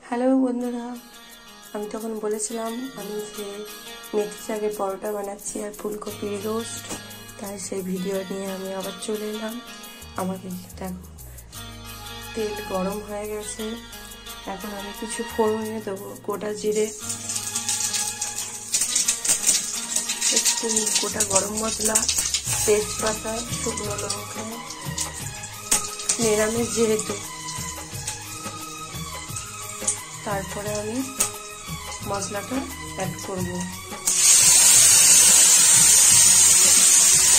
Hello বন্ধুরা, আমি তখন বলেছিলাম আমি যে মেথি শাকের পরোটা বানাচ্ছি আর ফুলকপির রোস্ট, তাই সেই ভিডিও নিয়ে আমি আবার চলে এলাম। আমাকে দেখো তেল গরম হয়ে গেছে, এখন আমি কিছু ফোড়নে দেবো। গোটা জিরে, একটু গোটা গরম মশলা, তেজপাতা, শুকনো লঙ্কা, নিরামিষ যেহেতু, তারপরে আমি মশলাটা অ্যাড করব।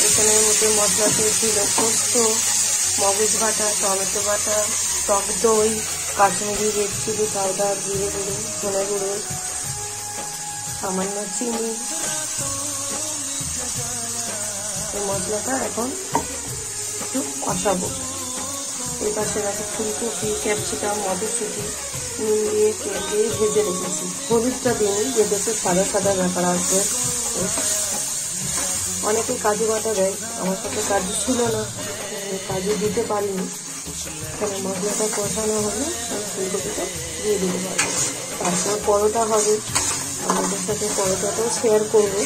এখানের মধ্যে মশলাতে ছিল পোস্ত, মগজ বাটা, টমেটো বাটা, টক দই, কাশ্মীরি রেড চিলি পাউডার, জিরে গুঁড়ো, ধনে গুঁড়ো, সামান্য চিনি। এই মশলাটা এখন একটু কষাবো। এই পাশে রাখি ফুলকপি, ক্যাপসিকাম, মটরশুঁটি নুন দিয়ে তেল দিয়ে ভেজে রেখেছি। হলুদটা দিন যেহেতু সাদা সাদা ব্যাপার আসবে। অনেকে কাজু বাটা দেয়, আমার সাথে কাজু ছিল না, কাজু দিতে পারিনি। এখানে মশলাটা কষানো হলে আমি ফুলকপিটা দিয়ে দিতে পারবো। তারপর পরোটা হবে, আমাদের সাথে পরোটাটাও শেয়ার করবো।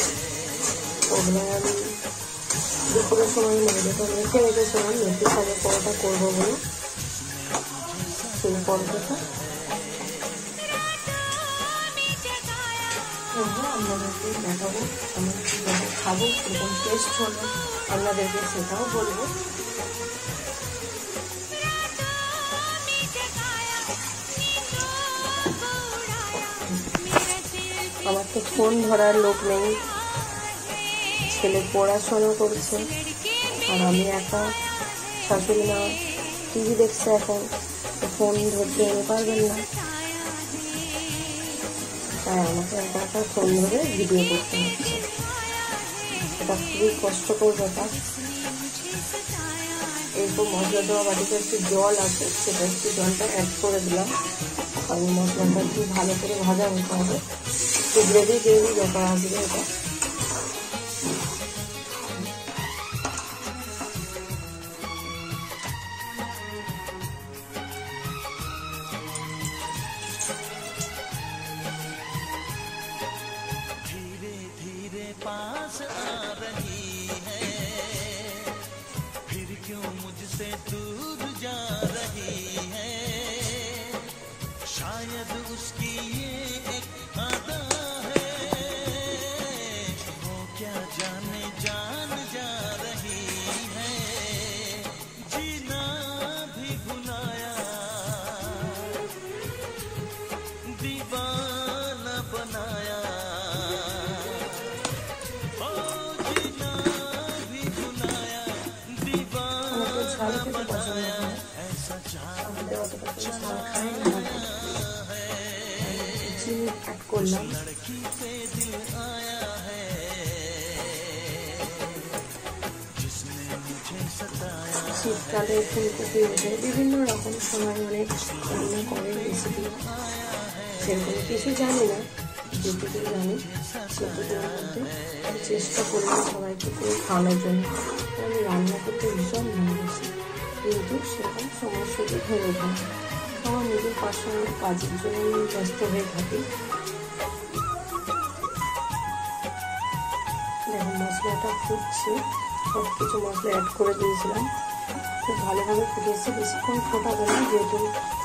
ওগুলো আমি দুপুরের সময় ময়দাটা মেখে রেখেছিলাম মেথি শাকের পরোটা করবো বলে। সেই পরোটাটা আপনাদেরকে দেখাবো, আমরা কীভাবে খাবো, কীরকম টেস্ট হলো আপনাদেরকে সেটাও বলবো। আমার তো ফোন ধরার লোক নেই, ছেলে পড়াশোনা করছে আর আমি একা, শাশুড়ি মা টিভি দেখছে, এখন ফোন ধরতে পারবেন না, তাই আমাকে একা ফোন ধরে ভিডিও করতে হচ্ছে। এটা খুবই কষ্টকর ব্যাপার। এরপর মশলা দেওয়া বাটিতে একটু জল আছে, সেটা একটু জলটা অ্যাড করে দিলাম, কারণ মশলাটা একটু ভালো করে ভাজা হতে হবে। একটু গ্রেভি গ্রেভি ব্যাপার আসবে এটা। पास आ रही है, फिर क्यों मुझसे दूर जा रही है, शायद उसकी ये एक अदा है, वो क्या जाने जान जा रही है, जीना भी भुलाया, दीवाना बनाया, করলাম শীতকালে ফুলকপি উঠে বিভিন্ন রকম সময় অনেক রান্না করে রেসিপি, সেরকম কিছু জানি না, যেটুকু জানি সেটুকুর মধ্যে চেষ্টা করলাম সবাইকে করে খাওয়ানোর জন্য। আমি রান্না করতে ভীষণ ভালোবাসি, কিন্তু সেরকম সময় সুযোগ হয়ে ওঠে না। আমার নিজের পার্সোনাল কাজের জন্য আমি ব্যস্ত হয়ে থাকি। দেখুন মশলাটা ফুটছে, সব কিছু মশলা অ্যাড করে দিয়েছিলাম, খুব ভালোভাবে ফুটেছে। বেশিক্ষণ ফোটাবো না, যেহেতু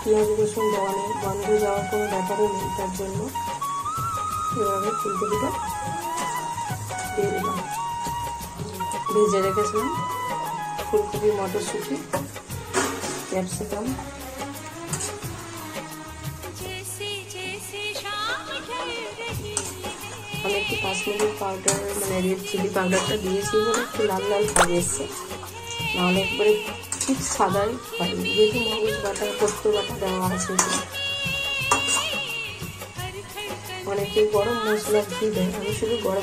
পেঁয়াজ রসুন দেওয়া নেই, গন্ধ যাওয়ার কোনো ব্যাপারও নেই, তার জন্য এভাবে ফুলকপিটা দিয়ে দিলাম। ভেজে রেখেছিলাম ফুলকপি, মটরশুঁটি, ক্যাপসিকাম, আমি একটু কাশ্মীরি পাউডার মানে রেড চিলি পাউডারটা দিয়েছি বলে একটু লাল লাল ভাব এসছে, নাহলে একবারে ঠিক সাদাই হয়, যেহেতু মগজ বাটা, পোস্ত বাটা দেওয়া আছে। অনেকে গরম মশলা ঘি দেয়, আমি শুধু গরম